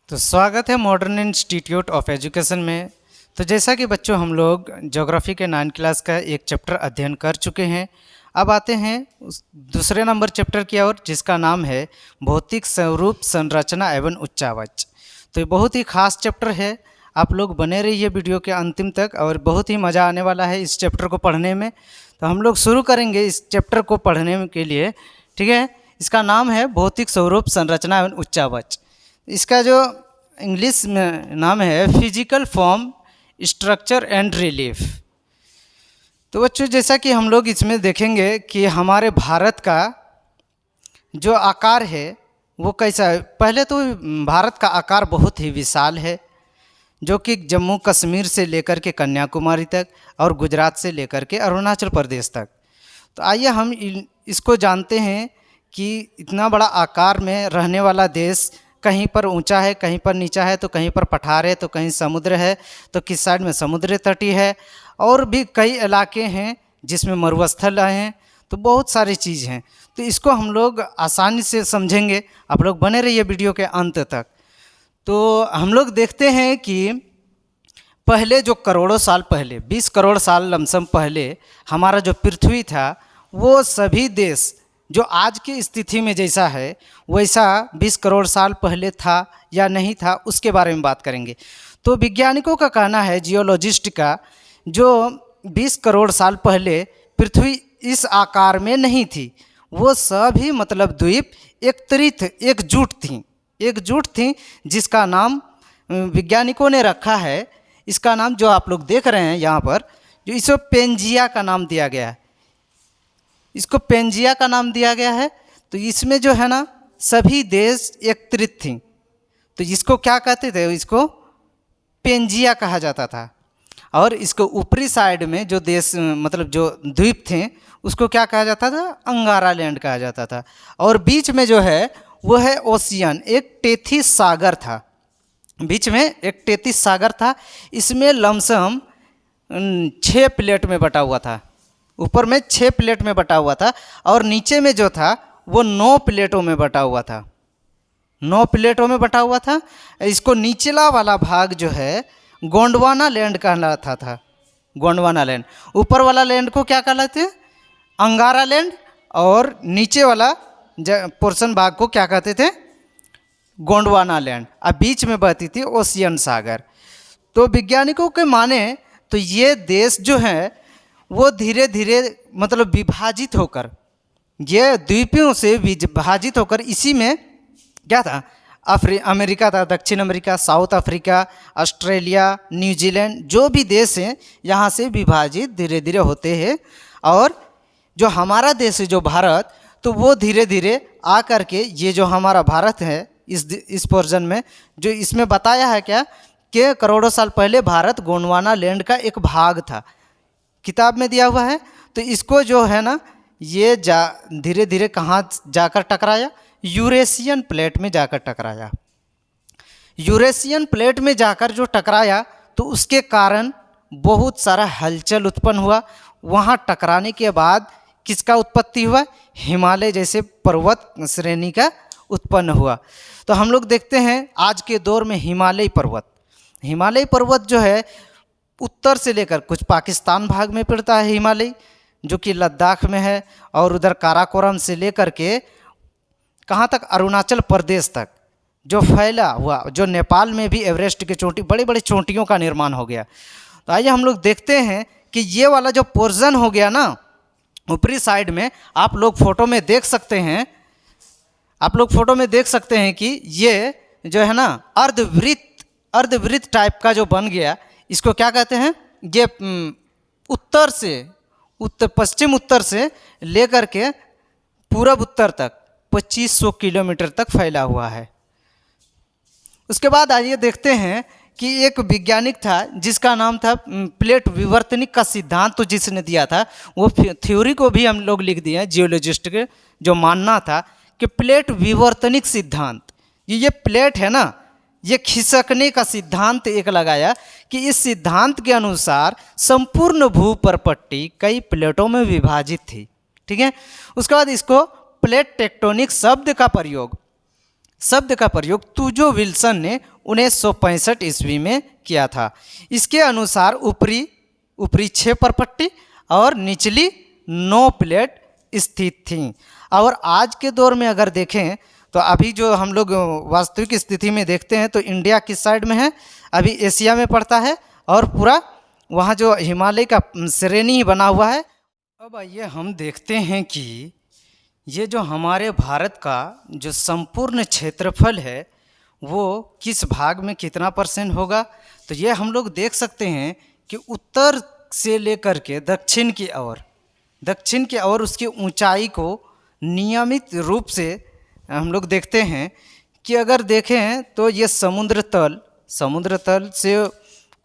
तो स्वागत है मॉडर्न इंस्टीट्यूट ऑफ एजुकेशन में। तो जैसा कि बच्चों हम लोग ज्योग्राफी के 9 क्लास का एक चैप्टर अध्ययन कर चुके हैं। अब आते हैं उस दूसरे नंबर चैप्टर की ओर, जिसका नाम है भौतिक स्वरूप, संरचना एवं उच्चावाच। तो ये बहुत ही खास चैप्टर है। आप लोग बने रहिए वीडियो के अंतिम तक और बहुत ही मज़ा आने वाला है इस चैप्टर को पढ़ने में। तो हम लोग शुरू करेंगे इस चैप्टर को पढ़ने के लिए, ठीक है। इसका नाम है भौतिक स्वरूप, संरचना एवं उच्चावाच। इसका जो इंग्लिश में नाम है physical form, structure and relief. तो बच्चों जैसा कि हम लोग इसमें देखेंगे कि हमारे भारत का जो आकार है वो कैसा है। पहले तो भारत का आकार बहुत ही विशाल है, जो कि जम्मू कश्मीर से लेकर के कन्याकुमारी तक और गुजरात से लेकर के अरुणाचल प्रदेश तक। तो आइए हम इसको जानते हैं कि इतना बड़ा आकार में रहने वाला देश कहीं पर ऊंचा है, कहीं पर नीचा है, तो कहीं पर पठार है, तो कहीं समुद्र है, तो किस साइड में समुद्र तटी है, और भी कई इलाके हैं जिसमें मरुस्थल हैं। तो बहुत सारी चीज़ हैं। तो इसको हम लोग आसानी से समझेंगे। आप लोग बने रहिए वीडियो के अंत तक। तो हम लोग देखते हैं कि पहले जो करोड़ों साल पहले, 20 करोड़ साल लमसम पहले हमारा जो पृथ्वी था, वो सभी देश जो आज की स्थिति में जैसा है वैसा 20 करोड़ साल पहले था या नहीं था, उसके बारे में बात करेंगे। तो वैज्ञानिकों का कहना है, जियोलॉजिस्ट का, जो 20 करोड़ साल पहले पृथ्वी इस आकार में नहीं थी। वो सभी मतलब द्वीप एकजुट थी, जिसका नाम वैज्ञानिकों ने रखा है। इसका नाम जो आप लोग देख रहे हैं यहाँ पर, जो इसको पेंजिया का नाम दिया गया है। इसको पेंजिया का नाम दिया गया है। तो इसमें जो है ना सभी देश एकत्रित थी। तो इसको क्या कहते थे, इसको पेंजिया कहा जाता था। और इसको ऊपरी साइड में जो देश मतलब जो द्वीप थे उसको क्या कहा जाता था, अंगारा लैंड कहा जाता था। और बीच में जो है वो है ओशियन, एक टेथिस सागर था। बीच में एक टेथिस सागर था। इसमें लमसम 6 प्लेट में बटा हुआ था। ऊपर में 6 प्लेट में बटा हुआ था और नीचे में जो था वो 9 प्लेटों में बटा हुआ था। 9 प्लेटों में बटा हुआ था। इसको निचला वाला भाग जो है गोंडवाना लैंड कहलाता था। गोंडवाना लैंड। ऊपर वाला लैंड को क्या कहलाते हैं, अंगारा लैंड। और नीचे वाला पोर्शन भाग को क्या कहते थे, गोंडवाना लैंड। अब बीच में बहती थी ओशियन सागर। तो वैज्ञानिकों के माने तो ये देश जो है वो धीरे धीरे मतलब विभाजित होकर, ये द्वीपों से विभाजित होकर, इसी में क्या था, अमेरिका था, दक्षिण America, south Africa, Australia, New Zealand, जो भी देश हैं यहाँ से विभाजित धीरे धीरे होते हैं। और जो हमारा देश है जो भारत, तो वो धीरे धीरे आकर के ये जो हमारा भारत है इस पोर्शन में, जो इसमें बताया है क्या कि करोड़ों साल पहले भारत गोंडवाना लैंड का एक भाग था, किताब में दिया हुआ है। तो इसको जो है ना ये धीरे धीरे कहाँ जाकर टकराया, यूरेशियन प्लेट में जाकर टकराया। यूरेशियन प्लेट में जाकर जो टकराया तो उसके कारण बहुत सारा हलचल उत्पन्न हुआ। वहाँ टकराने के बाद किसका उत्पत्ति हुआ, हिमालय जैसे पर्वत श्रेणी का उत्पन्न हुआ। तो हम लोग देखते हैं आज के दौर में हिमालय पर्वत जो है उत्तर से लेकर कुछ पाकिस्तान भाग में पड़ता है हिमालय, जो कि लद्दाख में है, और उधर काराकोरम से लेकर के कहाँ तक, अरुणाचल प्रदेश तक जो फैला हुआ, जो नेपाल में भी एवरेस्ट की चोटी, बड़ी बड़ी चोटियों का निर्माण हो गया। तो आइए हम लोग देखते हैं कि ये वाला जो पोर्शन हो गया ना ऊपरी साइड में, आप लोग फोटो में देख सकते हैं कि ये जो है ना अर्धवृत्त टाइप का जो बन गया, इसको क्या कहते हैं, ये पश्चिम उत्तर से लेकर के पूरब उत्तर तक 2500 किलोमीटर तक फैला हुआ है। उसके बाद आइए देखते हैं कि एक वैज्ञानिक था जिसका नाम था प्लेट विवर्तनिक का सिद्धांत। तो जिसने दिया था वो थ्योरी को भी हम लोग लिख दिए हैं, जियोलॉजिस्ट के जो मानना था कि प्लेट विवर्तनिक सिद्धांत, ये प्लेट है ना, ये खिसकने का सिद्धांत एक लगाया कि इस सिद्धांत के अनुसार संपूर्ण भूपरपट्टी कई प्लेटों में विभाजित थी, ठीक है। उसके बाद इसको प्लेट टेक्टोनिक शब्द का प्रयोग शब्द का प्रयोग तुजो विल्सन ने 1965 ईस्वी में किया था। इसके अनुसार ऊपरी 6 परपट्टी और निचली 9 प्लेट स्थित थीं। और आज के दौर में अगर देखें तो अभी जो हम लोग वास्तविक स्थिति में देखते हैं तो इंडिया किस साइड में है, अभी एशिया में पड़ता है और पूरा वहाँ जो हिमालय का श्रेणी बना हुआ है। अब आइए हम देखते हैं कि ये जो हमारे भारत का जो संपूर्ण क्षेत्रफल है वो किस भाग में कितना % होगा। तो ये हम लोग देख सकते हैं कि उत्तर से लेकर के दक्षिण की ओर उसकी ऊंचाई को नियमित रूप से हम लोग देखते हैं कि अगर देखें तो ये समुद्र तल से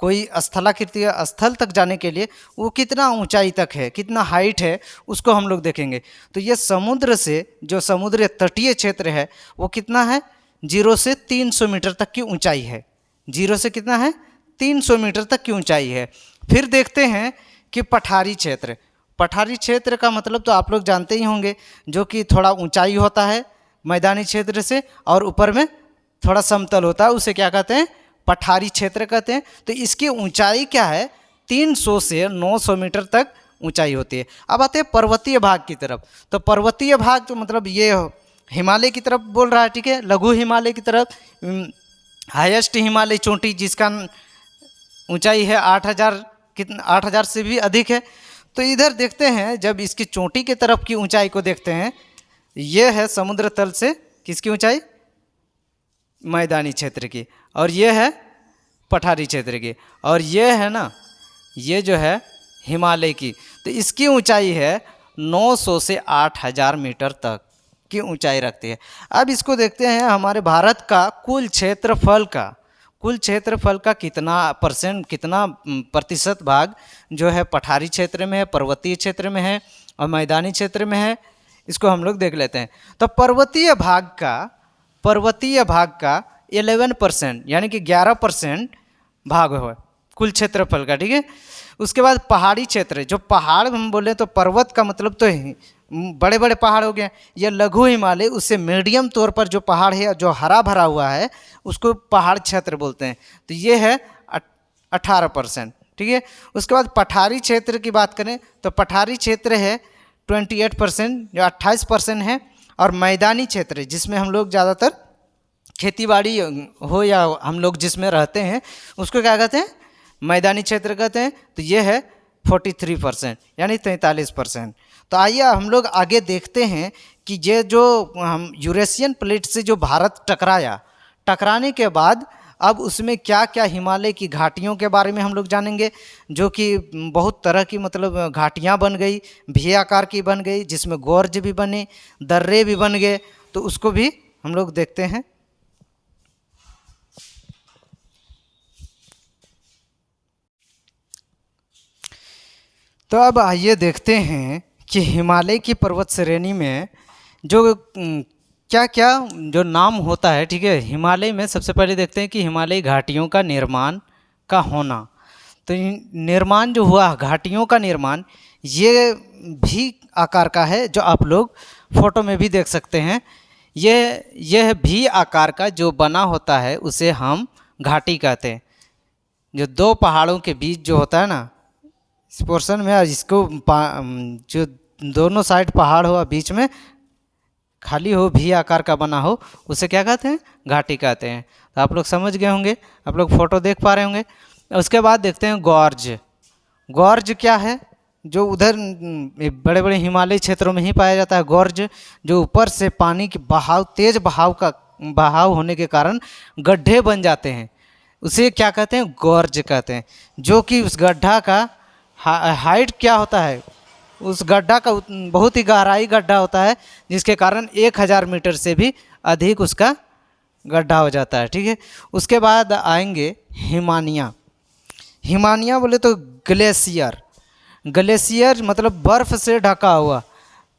कोई स्थलाकृति स्थल तक जाने के लिए वो कितना ऊंचाई तक है, कितना हाइट है, उसको हम लोग देखेंगे। तो ये समुद्र से जो समुद्र तटीय क्षेत्र है वो कितना है, 0 से 300 मीटर तक की ऊंचाई है। 0 से कितना है, 300 मीटर तक की ऊंचाई है। फिर देखते हैं कि पठारी क्षेत्र का मतलब तो आप लोग जानते ही होंगे, जो कि थोड़ा ऊंचाई होता है मैदानी क्षेत्र से और ऊपर में थोड़ा समतल होता है, उसे क्या कहते हैं, पठारी क्षेत्र कहते हैं। तो इसकी ऊंचाई क्या है, 300 से 900 मीटर तक ऊंचाई होती है। अब आते हैं पर्वतीय भाग की तरफ। तो पर्वतीय भाग तो मतलब ये हिमालय की तरफ बोल रहा है, ठीक है, लघु हिमालय की तरफ। हाईएस्ट हिमालय चोटी जिसका ऊंचाई है 8000 से भी अधिक है। तो इधर देखते हैं, जब इसकी चोटी की तरफ की ऊंचाई को देखते हैं, ये है समुद्र तल से किसकी ऊंचाई, मैदानी क्षेत्र की, और ये है पठारी क्षेत्र की, और ये है ना, ये जो है हिमालय की। तो इसकी ऊंचाई है 900 से 8000 मीटर तक की ऊंचाई रखती है। अब इसको देखते हैं हमारे भारत का कुल क्षेत्रफल का कितना प्रतिशत भाग जो है पठारी क्षेत्र में है, पर्वतीय क्षेत्र में है और मैदानी क्षेत्र में है। इसको हम लोग देख लेते हैं। तो पर्वतीय भाग का 11% यानी कि 11% भाग है कुल क्षेत्रफल का, ठीक है। उसके बाद पहाड़ी क्षेत्र, जो पहाड़ हम बोले तो पर्वत का मतलब तो बड़े बड़े पहाड़ हो गए। यह लघु हिमालय, उससे मीडियम तौर पर जो पहाड़ है जो हरा भरा हुआ है उसको पहाड़ क्षेत्र बोलते हैं। तो ये है 18%, ठीक है। उसके बाद पठारी क्षेत्र की बात करें तो पठारी क्षेत्र है 28%, जो 28% है। और मैदानी क्षेत्र जिसमें हम लोग ज़्यादातर खेतीबाड़ी हो या हम लोग जिसमें रहते हैं उसको क्या कहते हैं, मैदानी क्षेत्र कहते हैं। तो ये है 43% यानी 43%। तो आइए हम लोग आगे देखते हैं कि ये जो हम यूरेशियन प्लेट से जो भारत टकराने के बाद अब उसमें क्या क्या हिमालय की घाटियों के बारे में हम लोग जानेंगे, जो कि बहुत तरह की मतलब घाटियाँ बन गई, भी आकार की बन गई, जिसमें गोर्ज भी बने, दर्रे भी बन गए। तो उसको भी हम लोग देखते हैं। तो अब आइए देखते हैं कि हिमालय की पर्वत श्रेणी में जो क्या क्या जो नाम होता है, ठीक है। हिमालय में सबसे पहले देखते हैं कि हिमालय घाटियों का निर्माण का होना। तो निर्माण जो हुआ, घाटियों का निर्माण, ये भी आकार का है, जो आप लोग फोटो में भी देख सकते हैं। यह भी आकार का जो बना होता है उसे हम घाटी कहते हैं। जो दो पहाड़ों के बीच जो होता है ना, इस पोर्शन में जिसको जो दोनों साइड पहाड़ हो, बीच में खाली हो, भी आकार का बना हो, उसे क्या कहते हैं, घाटी कहते हैं। तो आप लोग समझ गए होंगे, आप लोग फोटो देख पा रहे होंगे। उसके बाद देखते हैं गॉर्ज क्या है, जो उधर बड़े बड़े हिमालय क्षेत्रों में ही पाया जाता है। गॉर्ज जो ऊपर से पानी की तेज बहाव होने के कारण गड्ढे बन जाते हैं, उसे क्या कहते हैं, गॉर्ज कहते हैं। जो कि उस गड्ढा का हाइट क्या होता है, उस गड्ढा का बहुत ही गहराई गड्ढा होता है, जिसके कारण 1000 मीटर से भी अधिक उसका गड्ढा हो जाता है, ठीक है। उसके बाद आएंगे हिमानिया बोले तो ग्लेशियर मतलब बर्फ़ से ढका हुआ,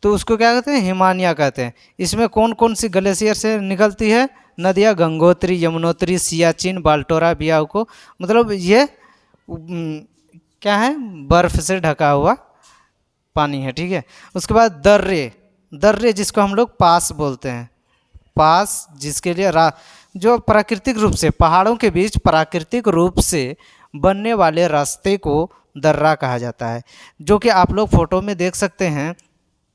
तो उसको क्या कहते हैं, हिमानिया कहते हैं। इसमें कौन कौन सी ग्लेशियर से निकलती है नदियाँ, गंगोत्री, यमुनोत्री, सियाचिन, बाल्टोरा, बियाको, मतलब ये क्या है, बर्फ़ से ढका हुआ पानी है, ठीक है। उसके बाद दर्रे जिसको हम लोग पास बोलते हैं, पास जिसके लिए जो प्राकृतिक रूप से पहाड़ों के बीच प्राकृतिक रूप से बनने वाले रास्ते को दर्रा कहा जाता है, जो कि आप लोग फोटो में देख सकते हैं।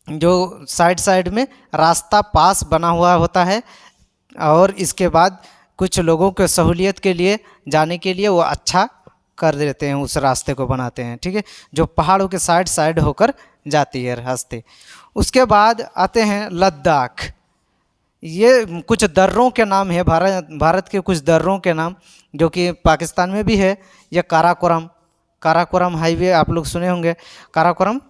जो साइड साइड में रास्ता पास बना हुआ होता है और इसके बाद कुछ लोगों के सहूलियत के लिए जाने के लिए वो अच्छा कर देते हैं, उस रास्ते को बनाते हैं, ठीक है, जो पहाड़ों के साइड साइड होकर जाती है रास्ते। उसके बाद आते हैं लद्दाख। ये कुछ दर्रों के नाम है, भारत के कुछ दर्रों के नाम, जो कि पाकिस्तान में भी है। यह काराकोरम हाईवे आप लोग सुने होंगे, काराकोरम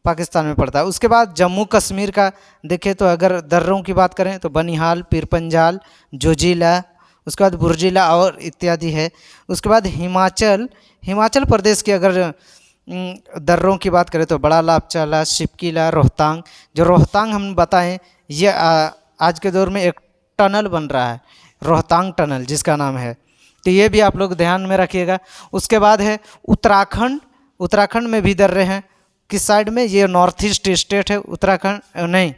पाकिस्तान में पड़ता है। उसके बाद जम्मू कश्मीर का देखें तो अगर दर्रों की बात करें तो बनिहाल, पीरपंजाल, जोजिला, उसके बाद बुर्जिला और इत्यादि है। उसके बाद हिमाचल प्रदेश के अगर दर्रों की बात करें तो बड़ा लापचाला, शिपकीला, रोहतांग। जो रोहतांग हम बताएं, ये आज के दौर में एक टनल बन रहा है, रोहतांग टनल जिसका नाम है, तो ये भी आप लोग ध्यान में रखिएगा। उसके बाद है उत्तराखंड में भी दर्रे हैं। किस साइड में? ये नॉर्थ ईस्ट स्टेट है उत्तराखंड, नहीं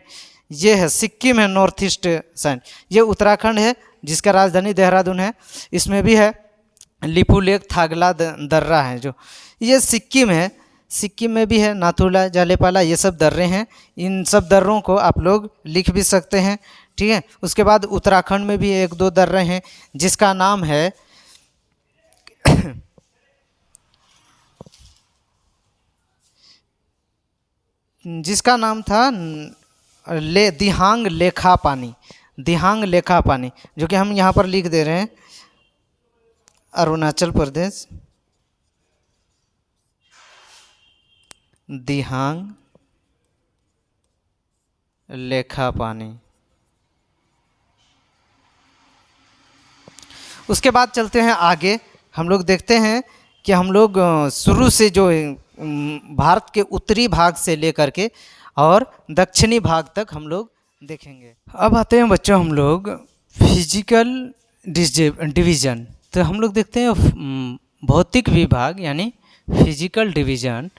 ये है सिक्किम है, नॉर्थ ईस्ट साइड। ये उत्तराखंड है जिसका राजधानी देहरादून है। इसमें भी है लिपुलेख, थागला दर्रा है। जो ये सिक्किम है, सिक्किम में भी है नाथुला, जालेपाला, ये सब दर्रे हैं। इन सब दर्रों को आप लोग लिख भी सकते हैं, ठीक है। उसके बाद उत्तराखंड में भी एक दो दर्रे हैं जिसका नाम है जिसका नाम था दिहांग लेखा पानी, जो कि हम यहाँ पर लिख दे रहे हैं, अरुणाचल प्रदेश, दिहांग लेखा पानी। उसके बाद चलते हैं आगे। हम लोग देखते हैं कि हम लोग शुरू से जो भारत के उत्तरी भाग से लेकर के और दक्षिणी भाग तक हम लोग देखेंगे। अब आते हैं बच्चों हम लोग फिजिकल डिवीज़न। तो हम लोग देखते हैं भौतिक विभाग यानी फिजिकल डिवीज़न।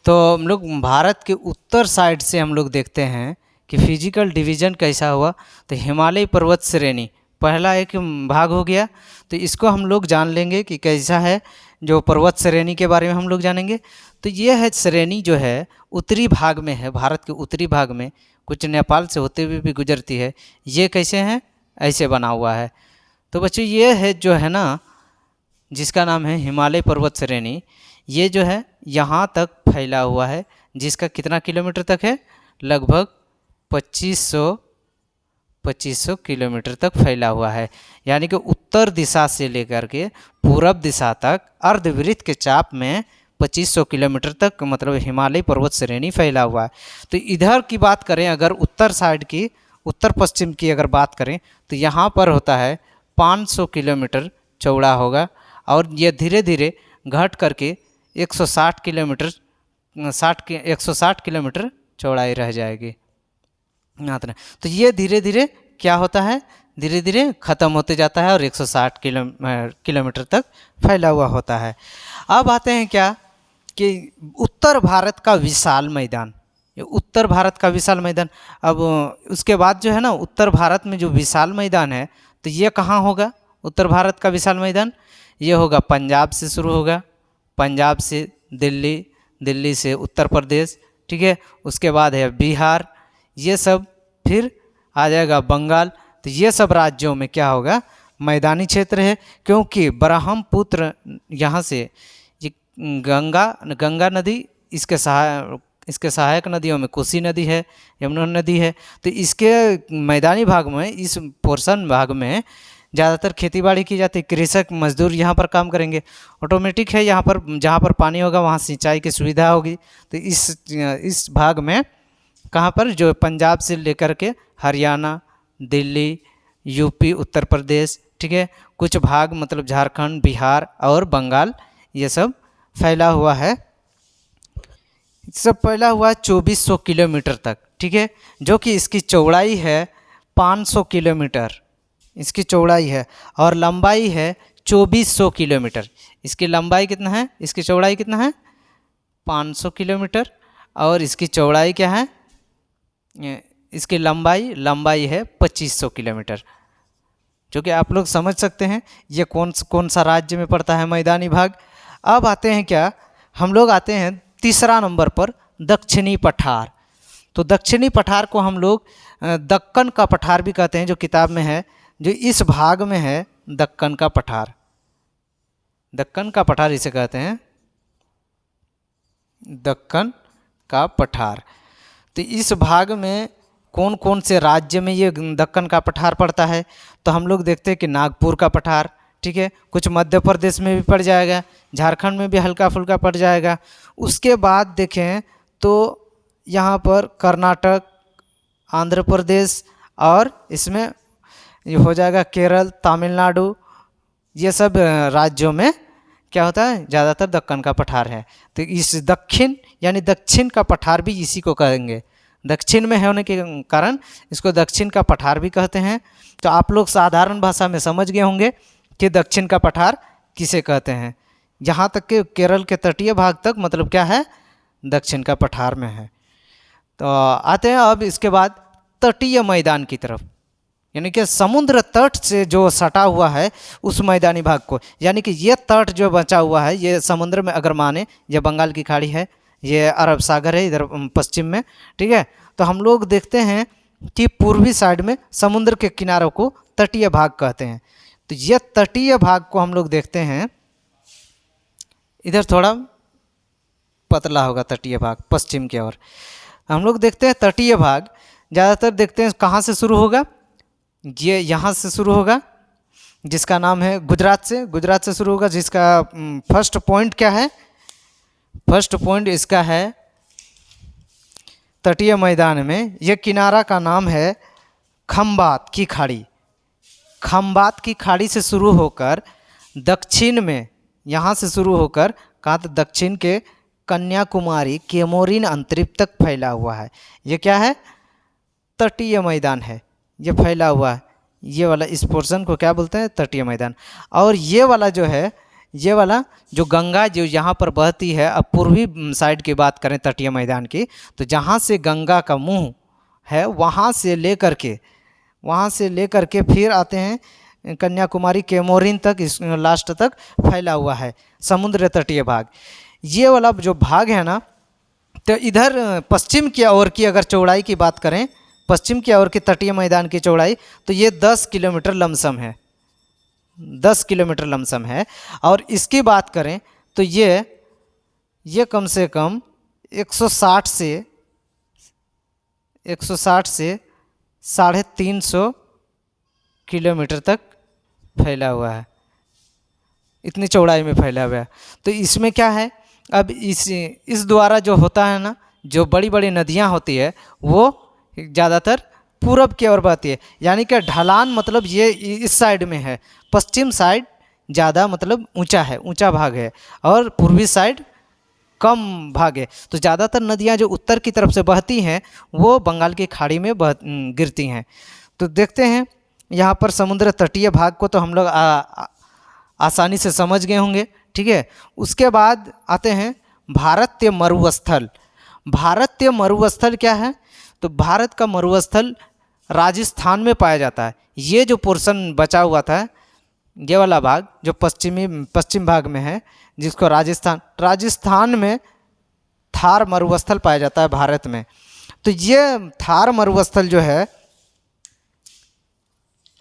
तो हम लोग भारत के उत्तर साइड से हम लोग देखते हैं कि फिजिकल डिवीज़न कैसा हुआ। तो हिमालय पर्वत श्रेणी पहला एक भाग हो गया, तो इसको हम लोग जान लेंगे कि कैसा है। जो पर्वत श्रेणी के बारे में हम लोग जानेंगे। तो ये है श्रेणी जो है उत्तरी भाग में है, भारत के उत्तरी भाग में, कुछ नेपाल से होते हुए भी गुजरती है। ये कैसे हैं? ऐसे बना हुआ है। तो बच्चों ये है जो है ना, जिसका नाम है हिमालय पर्वत श्रेणी, ये जो है यहाँ तक फैला हुआ है, जिसका कितना किलोमीटर तक है? लगभग 2500 किलोमीटर तक फैला हुआ है। यानी कि उत्तर दिशा से लेकर के पूरब दिशा तक अर्धवृत्त के चाप में 2500 किलोमीटर तक मतलब हिमालय पर्वत श्रेणी फैला हुआ है। तो इधर की बात करें, अगर उत्तर साइड की, उत्तर पश्चिम की अगर बात करें, तो यहाँ पर होता है 500 किलोमीटर चौड़ा होगा, और ये धीरे धीरे घट करके 160 किलोमीटर चौड़ाई रह जाएगी। तो ये धीरे धीरे क्या होता है? धीरे धीरे ख़त्म होते जाता है और 160 किलोमीटर तक फैला हुआ होता है। अब आते हैं क्या कि उत्तर भारत का विशाल मैदान, ये उत्तर भारत का विशाल मैदान। अब उसके बाद जो है ना, उत्तर भारत में जो विशाल मैदान है, तो ये कहाँ होगा? उत्तर भारत का विशाल मैदान ये होगा पंजाब से शुरू होगा, पंजाब से दिल्ली, दिल्ली से उत्तर प्रदेश, ठीक है। उसके बाद है बिहार, ये सब फिर आ जाएगा बंगाल। तो ये सब राज्यों में क्या होगा? मैदानी क्षेत्र है, क्योंकि ब्रह्मपुत्र यहाँ से ये गंगा नदी, इसके सहायक नदियों में कोसी नदी है, यमुना नदी है। तो इसके मैदानी भाग में, इस पोर्शन भाग में ज़्यादातर खेतीबाड़ी की जाती है। कृषक मजदूर यहाँ पर काम करेंगे। ऑटोमेटिक है, यहाँ पर जहाँ पर पानी होगा वहाँ सिंचाई की सुविधा होगी। तो इस भाग में कहाँ पर, जो पंजाब से लेकर के हरियाणा, दिल्ली, यूपी, उत्तर प्रदेश, ठीक है, कुछ भाग मतलब झारखंड, बिहार और बंगाल, ये सब फैला हुआ है। सब फैला हुआ है 2400 किलोमीटर तक, ठीक है, जो कि इसकी चौड़ाई है 500 किलोमीटर, इसकी चौड़ाई है, और लंबाई है 2400 किलोमीटर। इसकी लंबाई कितना है? इसकी चौड़ाई कितना है? 500 किलोमीटर, और इसकी चौड़ाई क्या है? इसकी लंबाई है 2500 किलोमीटर, जो कि आप लोग समझ सकते हैं ये कौन सा राज्य में पड़ता है मैदानी भाग। अब आते हैं क्या, हम लोग आते हैं तीसरा नंबर पर दक्षिणी पठार। तो दक्षिणी पठार को हम लोग दक्कन का पठार भी कहते हैं, जो किताब में है, जो इस भाग में है दक्कन का पठार। दक्कन का पठार इसे कहते हैं, दक्कन का पठार। तो इस भाग में कौन कौन से राज्य में ये दक्कन का पठार पड़ता है, तो हम लोग देखते हैं कि नागपुर का पठार, ठीक है, कुछ मध्य प्रदेश में भी पड़ जाएगा, झारखंड में भी हल्का फुल्का पड़ जाएगा। उसके बाद देखें तो यहाँ पर कर्नाटक, आंध्र प्रदेश और इसमें ये हो जाएगा केरल, तमिलनाडु, ये सब राज्यों में क्या होता है, ज़्यादातर दक्कन का पठार है। तो इस दक्षिण यानी दक्षिण का पठार भी इसी को कहेंगे, दक्षिण में होने के कारण इसको दक्षिण का पठार भी कहते हैं। तो आप लोग साधारण भाषा में समझ गए होंगे कि दक्षिण का पठार किसे कहते हैं। यहाँ तक कि केरल के तटीय भाग तक मतलब क्या है, दक्षिण का पठार में है। तो आते हैं अब इसके बाद तटीय मैदान की तरफ, यानी कि समुद्र तट से जो सटा हुआ है उस मैदानी भाग को, यानी कि ये तट जो बचा हुआ है ये समुद्र में अगर माने, ये बंगाल की खाड़ी है, ये अरब सागर है इधर पश्चिम में, ठीक है। तो हम लोग देखते हैं कि पूर्वी साइड में समुद्र के किनारों को तटीय भाग कहते हैं। तो ये तटीय भाग को हम लोग देखते हैं, इधर थोड़ा पतला होगा तटीय भाग पश्चिम की ओर। हम लोग देखते हैं तटीय भाग ज़्यादातर देखते हैं कहाँ से शुरू होगा, ये यहाँ से शुरू होगा, जिसका नाम है गुजरात से शुरू होगा, जिसका फर्स्ट पॉइंट क्या है, फर्स्ट पॉइंट इसका है तटीय मैदान में ये किनारा का नाम है खंबात की खाड़ी। खंबात की खाड़ी से शुरू होकर दक्षिण में, यहाँ से शुरू होकर कहाँ तक, दक्षिण के कन्याकुमारी केमोरिन अंतरिक्ष तक फैला हुआ है। ये क्या है, तटीय मैदान है, ये फैला हुआ है। ये वाला इस पोर्शन को क्या बोलते हैं, तटीय मैदान। और ये वाला जो है, ये वाला जो गंगा जो यहाँ पर बहती है, अब पूर्वी साइड की बात करें तटीय मैदान की, तो जहाँ से गंगा का मुंह है वहाँ से लेकर के फिर आते हैं कन्याकुमारी केमोरिन तक, इस लास्ट तक फैला हुआ है समुद्र तटीय भाग। ये वाला जो भाग है ना, तो इधर पश्चिम की ओर की अगर चौड़ाई की बात करें, पश्चिम की ओर की तटीय मैदान की चौड़ाई, तो ये 10 किलोमीटर लमसम है, 10 किलोमीटर लमसम है। और इसकी बात करें तो ये कम से कम 160 से 350 किलोमीटर तक फैला हुआ है, इतनी चौड़ाई में फैला हुआ है। तो इसमें क्या है, अब इस द्वारा जो होता है ना, जो बड़ी बड़ी नदियाँ होती है वो ज़्यादातर पूरब की ओर बहती है, यानी कि ढलान मतलब ये इस साइड में है, पश्चिम साइड ज़्यादा मतलब ऊंचा है, ऊंचा भाग है, और पूर्वी साइड कम भाग है। तो ज़्यादातर नदियाँ जो उत्तर की तरफ से बहती हैं वो बंगाल की खाड़ी में गिरती हैं। तो देखते हैं यहाँ पर समुद्र तटीय भाग को तो हम लोग आसानी से समझ गए होंगे, ठीक है। उसके बाद आते हैं भारतीय मरुस्थल। भारतीय मरुस्थल क्या है, तो भारत का मरुस्थल राजस्थान में पाया जाता है। ये जो पोर्शन बचा हुआ था, ये वाला भाग जो पश्चिम भाग में है, जिसको राजस्थान में थार मरुस्थल पाया जाता है भारत में। तो ये थार मरुस्थल जो है,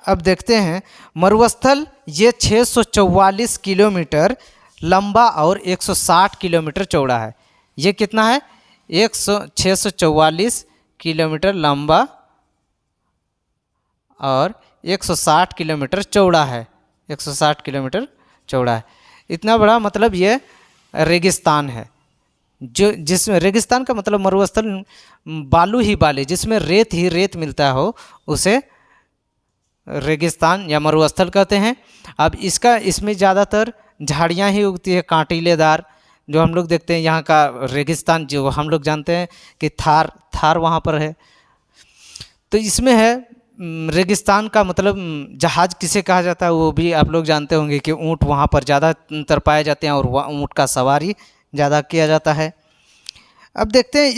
अब देखते हैं मरुस्थल ये 644 किलोमीटर लंबा और 160 किलोमीटर चौड़ा है। ये कितना है, 644 किलोमीटर लंबा और 160 किलोमीटर चौड़ा है, 160 किलोमीटर चौड़ा है। इतना बड़ा मतलब ये रेगिस्तान है, जो जिसमें रेगिस्तान का मतलब मरुस्थल बालू ही बाले, जिसमें रेत ही रेत मिलता हो उसे रेगिस्तान या मरुस्थल कहते हैं। अब इसमें ज़्यादातर झाड़ियाँ ही उगती है, कांटीलेदार, जो हम लोग देखते हैं यहाँ का रेगिस्तान, जो हम लोग जानते हैं कि थार वहाँ पर है। तो इसमें है रेगिस्तान का मतलब जहाज़ किसे कहा जाता है वो भी आप लोग जानते होंगे कि ऊँट वहाँ पर ज़्यादातर पाए जाते हैं और ऊँट का सवारी ज़्यादा किया जाता है। अब देखते हैं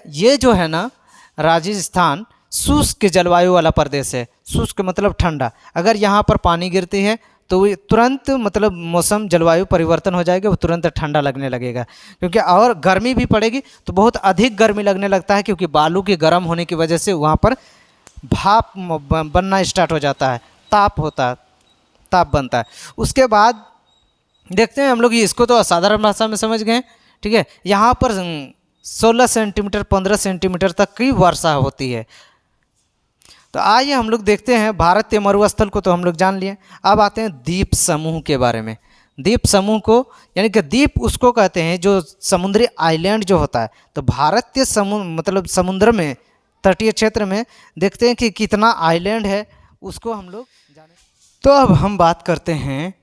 ये जो है ना राजस्थान, शुष्क जलवायु वाला प्रदेश है। शुष्क मतलब ठंडा। अगर यहाँ पर पानी गिरती है तो वो तुरंत मतलब मौसम जलवायु परिवर्तन हो जाएगा, वो तुरंत ठंडा लगने लगेगा। क्योंकि और गर्मी भी पड़ेगी तो बहुत अधिक गर्मी लगने लगता है, क्योंकि बालू के गर्म होने की वजह से वहाँ पर भाप बनना स्टार्ट हो जाता है, ताप होता है, ताप बनता है। उसके बाद देखते हैं हम लोग, इसको तो साधारण भाषा में समझ गए, ठीक है। यहाँ पर 16 सेंटीमीटर 15 सेंटीमीटर तक की वर्षा होती है। तो आइए हम लोग देखते हैं भारतीय मरुस्थल को तो हम लोग जान लिए। अब आते हैं द्वीप समूह के बारे में। द्वीप समूह को यानी कि द्वीप उसको कहते हैं जो समुद्री आइलैंड जो होता है। तो भारतीय मतलब समुद्र में, तटीय क्षेत्र में देखते हैं कि कितना आइलैंड है, उसको हम लोग जाने। तो अब हम बात करते हैं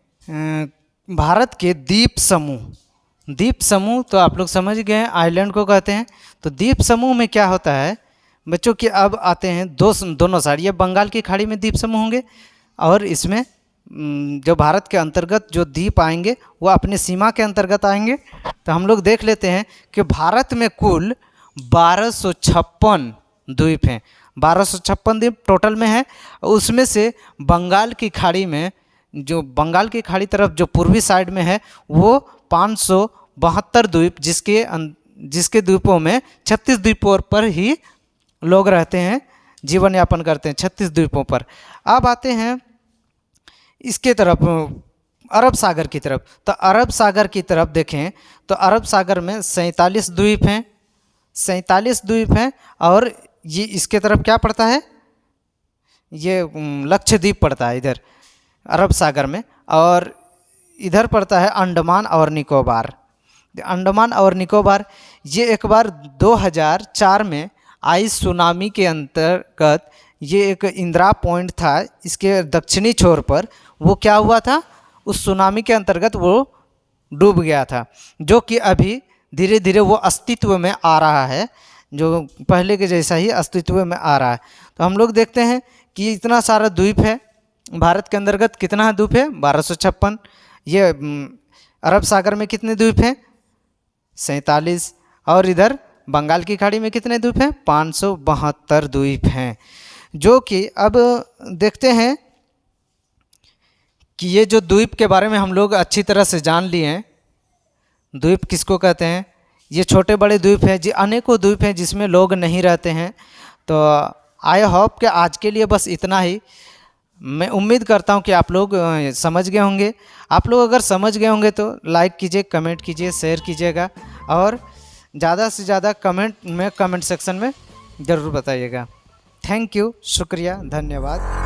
भारत के द्वीप समूह। द्वीप समूह तो आप लोग समझ गए हैं, आइलैंड को कहते हैं। तो द्वीप समूह में क्या होता है बच्चों कि अब आते हैं दोनों साइड, ये बंगाल की खाड़ी में द्वीप समूह होंगे, और इसमें जो भारत के अंतर्गत जो द्वीप आएंगे वो अपने सीमा के अंतर्गत आएंगे। तो हम लोग देख लेते हैं कि भारत में कुल 1256 द्वीप हैं। 1256 द्वीप टोटल में है। उसमें से बंगाल की खाड़ी में, जो बंगाल की खाड़ी तरफ जो पूर्वी साइड में है, वो 572 द्वीप, जिसके द्वीपों में 36 द्वीपों पर ही लोग रहते हैं, जीवन यापन करते हैं 36 द्वीपों पर। अब आते हैं इसके तरफ, अरब सागर की तरफ। तो अरब सागर की तरफ देखें तो अरब सागर में 47 द्वीप हैं, 47 द्वीप हैं। और ये इसके तरफ क्या पड़ता है, ये लक्षद्वीप पड़ता है इधर अरब सागर में, और इधर पड़ता है अंडमान और निकोबार। अंडमान और निकोबार ये एक बार 2004 में आई सुनामी के अंतर्गत, ये एक इंदिरा पॉइंट था इसके दक्षिणी छोर पर, वो क्या हुआ था, उस सुनामी के अंतर्गत वो डूब गया था, जो कि अभी धीरे धीरे वो अस्तित्व में आ रहा है, जो पहले के जैसा ही अस्तित्व में आ रहा है। तो हम लोग देखते हैं कि इतना सारा द्वीप है भारत के अंतर्गत। कितना द्वीप है, 1256। ये अरब सागर में कितने द्वीप हैं, 47। और इधर बंगाल की खाड़ी में कितने द्वीप हैं, 572 द्वीप हैं। जो कि अब देखते हैं कि ये जो द्वीप के बारे में हम लोग अच्छी तरह से जान लिए हैं। द्वीप किसको कहते हैं, ये छोटे बड़े द्वीप हैं, जी अनेकों द्वीप हैं जिसमें लोग नहीं रहते हैं। तो आई होप कि आज के लिए बस इतना ही। मैं उम्मीद करता हूँ कि आप लोग समझ गए होंगे। आप लोग अगर समझ गए होंगे तो लाइक कीजिए, कमेंट कीजिए, शेयर कीजिएगा, और ज़्यादा से ज़्यादा कमेंट सेक्शन में ज़रूर बताइएगा। थैंक यू, शुक्रिया, धन्यवाद।